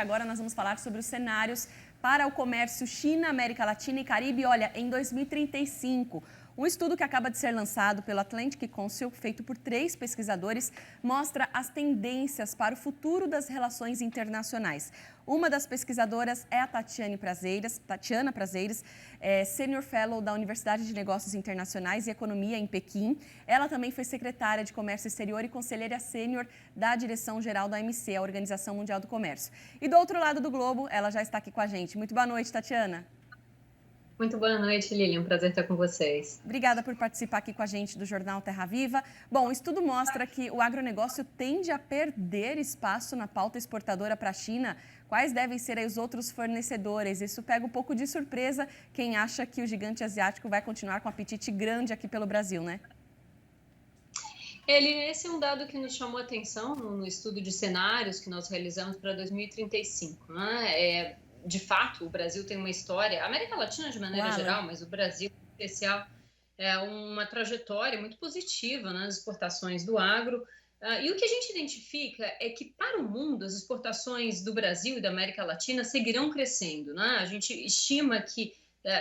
Agora nós vamos falar sobre os cenários para o comércio China, América Latina e Caribe. Olha, em 2035, um estudo que acaba de ser lançado pelo Atlantic Council, feito por 3 pesquisadores, mostra as tendências para o futuro das relações internacionais. Uma das pesquisadoras é a Tatiana Prazeres, Senior Fellow da Universidade de Negócios Internacionais e Economia em Pequim. Ela também foi secretária de Comércio Exterior e conselheira sênior da Direção-Geral da OMC, a Organização Mundial do Comércio. E do outro lado do globo, ela já está aqui com a gente. Muito boa noite, Tatiana. Muito boa noite, Lilian. Um prazer estar com vocês. Obrigada por participar aqui com a gente do Jornal Terra Viva. Bom, o estudo mostra que o agronegócio tende a perder espaço na pauta exportadora para a China. Quais devem ser aí os outros fornecedores? Isso pega um pouco de surpresa quem acha que o gigante asiático vai continuar com um apetite grande aqui pelo Brasil, né? Esse é um dado que nos chamou a atenção no estudo de cenários que nós realizamos para 2035, né? De fato, o Brasil tem uma história, a América Latina de maneira geral, mas o Brasil em especial, é uma trajetória muito positiva nas exportações do agro. E o que a gente identifica é que, para o mundo, as exportações do Brasil e da América Latina seguirão crescendo, né? A gente estima que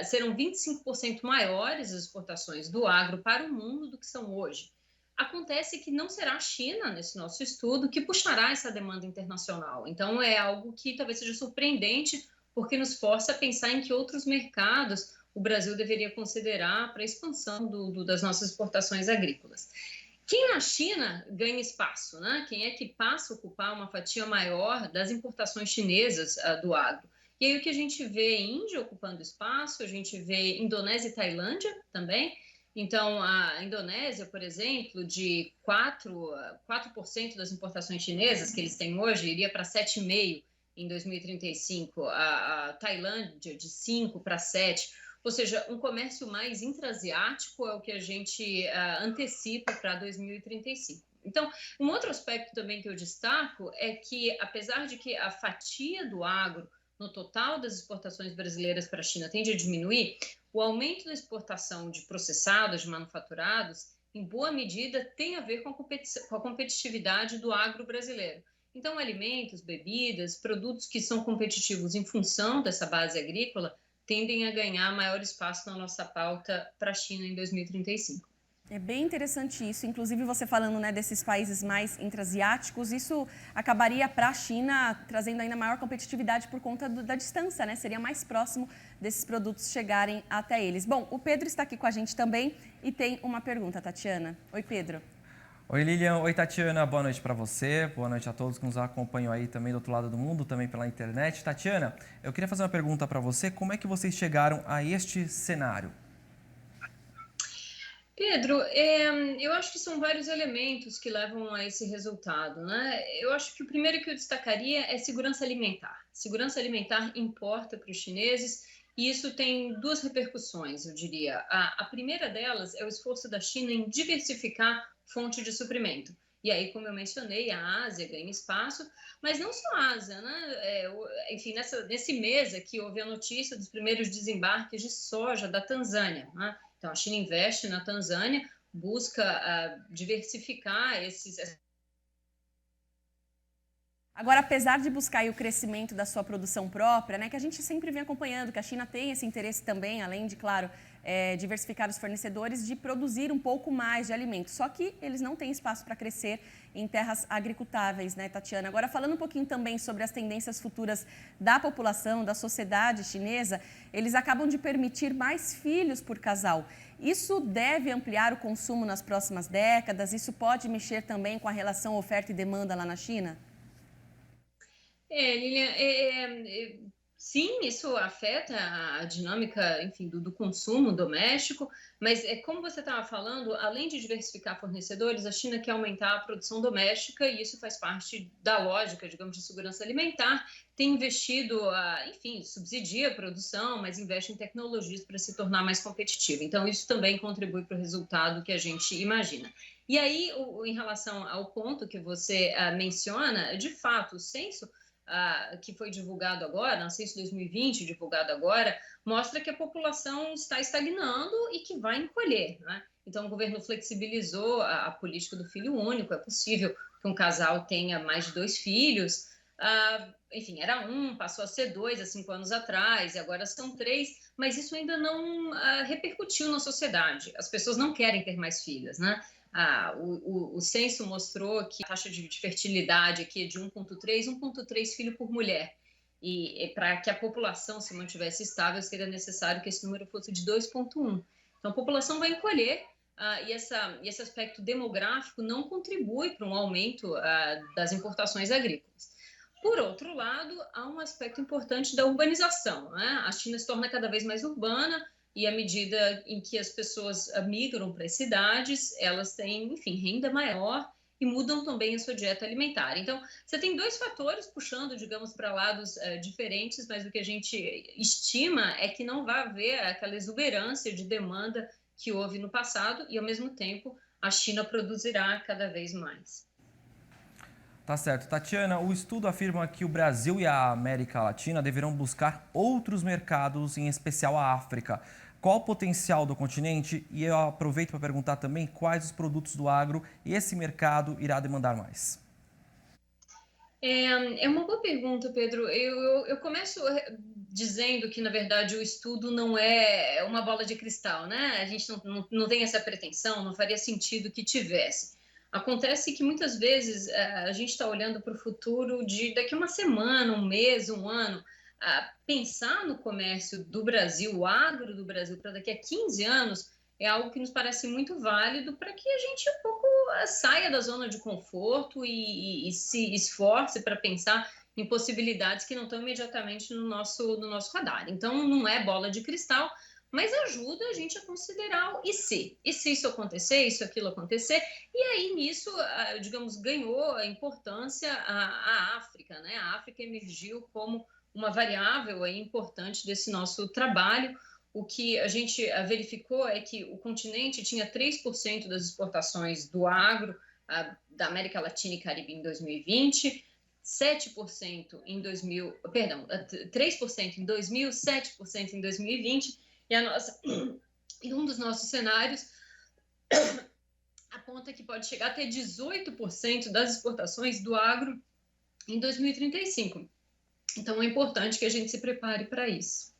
serão 25% maiores as exportações do agro para o mundo do que são hoje. Acontece que não será a China, nesse nosso estudo, que puxará essa demanda internacional. Então, é algo que talvez seja surpreendente, porque nos força a pensar em que outros mercados o Brasil deveria considerar para a expansão das nossas exportações agrícolas. Quem na China ganha espaço, né? Quem é que passa a ocupar uma fatia maior das importações chinesas do agro? E aí o que a gente vê Índia ocupando espaço, a gente vê Indonésia e Tailândia também. Então, a Indonésia, por exemplo, de 4% das importações chinesas que eles têm hoje, iria para 7,5% em 2035. A Tailândia, de 5% para 7%. Ou seja, um comércio mais intra-asiático é o que a gente antecipa para 2035. Então, um outro aspecto também que eu destaco é que, apesar de que a fatia do agro no total das exportações brasileiras para a China tende a diminuir, o aumento da exportação de processados, de manufaturados, em boa medida tem a ver com a competitividade do agro brasileiro. Então, alimentos, bebidas, produtos que são competitivos em função dessa base agrícola tendem a ganhar maior espaço na nossa pauta para a China em 2035. É bem interessante isso, inclusive você falando, né, desses países mais intra-asiáticos, isso acabaria para a China trazendo ainda maior competitividade por conta da distância, né? Seria mais próximo desses produtos chegarem até eles. Bom, o Pedro está aqui com a gente também e tem uma pergunta, Tatiana. Oi, Pedro. Oi, Lilian. Oi, Tatiana. Boa noite para você. Boa noite a todos que nos acompanham aí também do outro lado do mundo, também pela internet. Tatiana, eu queria fazer uma pergunta para você. Como é que vocês chegaram a este cenário? Pedro, eu acho que são vários elementos que levam a esse resultado, né? Eu acho que o primeiro que eu destacaria é segurança alimentar. Segurança alimentar importa para os chineses e isso tem 2 repercussões, eu diria. A primeira delas é o esforço da China em diversificar fonte de suprimento. E aí, como eu mencionei, a Ásia ganha espaço, mas não só a Ásia, né? Enfim, nesse mês aqui houve a notícia dos primeiros desembarques de soja da Tanzânia, né? Então, a China investe na Tanzânia, busca diversificar esses... Agora, apesar de buscar aí o crescimento da sua produção própria, né, que a gente sempre vem acompanhando, que a China tem esse interesse também, além de, claro, diversificar os fornecedores, de produzir um pouco mais de alimentos. Só que eles não têm espaço para crescer em terras agricultáveis, né, Tatiana? Agora, falando um pouquinho também sobre as tendências futuras da população, da sociedade chinesa, eles acabam de permitir mais filhos por casal. Isso deve ampliar o consumo nas próximas décadas? Isso pode mexer também com a relação oferta e demanda lá na China? Lilian, sim, isso afeta a dinâmica, enfim, do consumo doméstico, mas como você estava falando, além de diversificar fornecedores, a China quer aumentar a produção doméstica e isso faz parte da lógica, digamos, de segurança alimentar. Tem investido, enfim, subsidia a produção, mas investe em tecnologias para se tornar mais competitiva. Então, isso também contribui para o resultado que a gente imagina. E aí, em relação ao ponto que você menciona, de fato, o censo que foi divulgado agora, o censo 2020 divulgado agora, mostra que a população está estagnando e que vai encolher, né? Então, o governo flexibilizou a política do filho único, é possível que um casal tenha mais de 2 filhos, enfim, era 1, passou a ser 2 há 5 anos atrás, e agora são 3, mas isso ainda não repercutiu na sociedade. As pessoas não querem ter mais filhos, né? O censo mostrou que a taxa de fertilidade aqui é de 1,3 filho por mulher. E para que a população se mantivesse estável, seria necessário que esse número fosse de 2,1. Então, a população vai encolher, e esse aspecto demográfico não contribui para um aumento das importações agrícolas. Por outro lado, há um aspecto importante da urbanização, né? A China se torna cada vez mais urbana, e à medida em que as pessoas migram para as cidades, elas têm, enfim, renda maior e mudam também a sua dieta alimentar. Então, você tem 2 fatores puxando, digamos, para lados diferentes, mas o que a gente estima é que não vai haver aquela exuberância de demanda que houve no passado e, ao mesmo tempo, a China produzirá cada vez mais. Tá certo. Tatiana, o estudo afirma que o Brasil e a América Latina deverão buscar outros mercados, em especial a África. Qual o potencial do continente? E eu aproveito para perguntar também quais os produtos do agro esse mercado irá demandar mais. É uma boa pergunta, Pedro. Eu começo dizendo que, na verdade, o estudo não é uma bola de cristal, né? A gente não tem essa pretensão, não faria sentido que tivesse. Acontece que, muitas vezes, a gente está olhando para o futuro de daqui a uma semana, um mês, um ano. Pensar no comércio do Brasil, o agro do Brasil, para daqui a 15 anos, é algo que nos parece muito válido para que a gente um pouco saia da zona de conforto e se esforce para pensar em possibilidades que não estão imediatamente no nosso radar. Então, não é bola de cristal, mas ajuda a gente a considerar o e se isso acontecer, isso aquilo acontecer, e aí nisso, digamos, ganhou a importância a África, né? A África emergiu como uma variável aí importante desse nosso trabalho. O que a gente verificou é que o continente tinha 3% das exportações do agro da América Latina e Caribe em 2020, 7% em 3% em 2000, 7% em 2020, e um dos nossos cenários aponta que pode chegar até 18% das exportações do agro em 2035. Então, é importante que a gente se prepare para isso.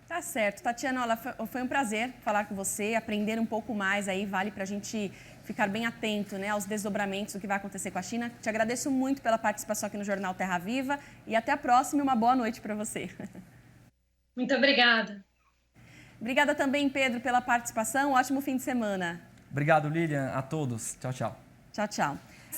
Tá certo. Tatiana, olha, foi um prazer falar com você, aprender um pouco mais aí, vale para a gente ficar bem atento, né, aos desdobramentos do que vai acontecer com a China. Te agradeço muito pela participação aqui no Jornal Terra Viva e até a próxima e uma boa noite para você. Muito obrigada. Obrigada também, Pedro, pela participação. Ótimo fim de semana. Obrigado, Lilian. A todos. Tchau, tchau. Tchau, tchau.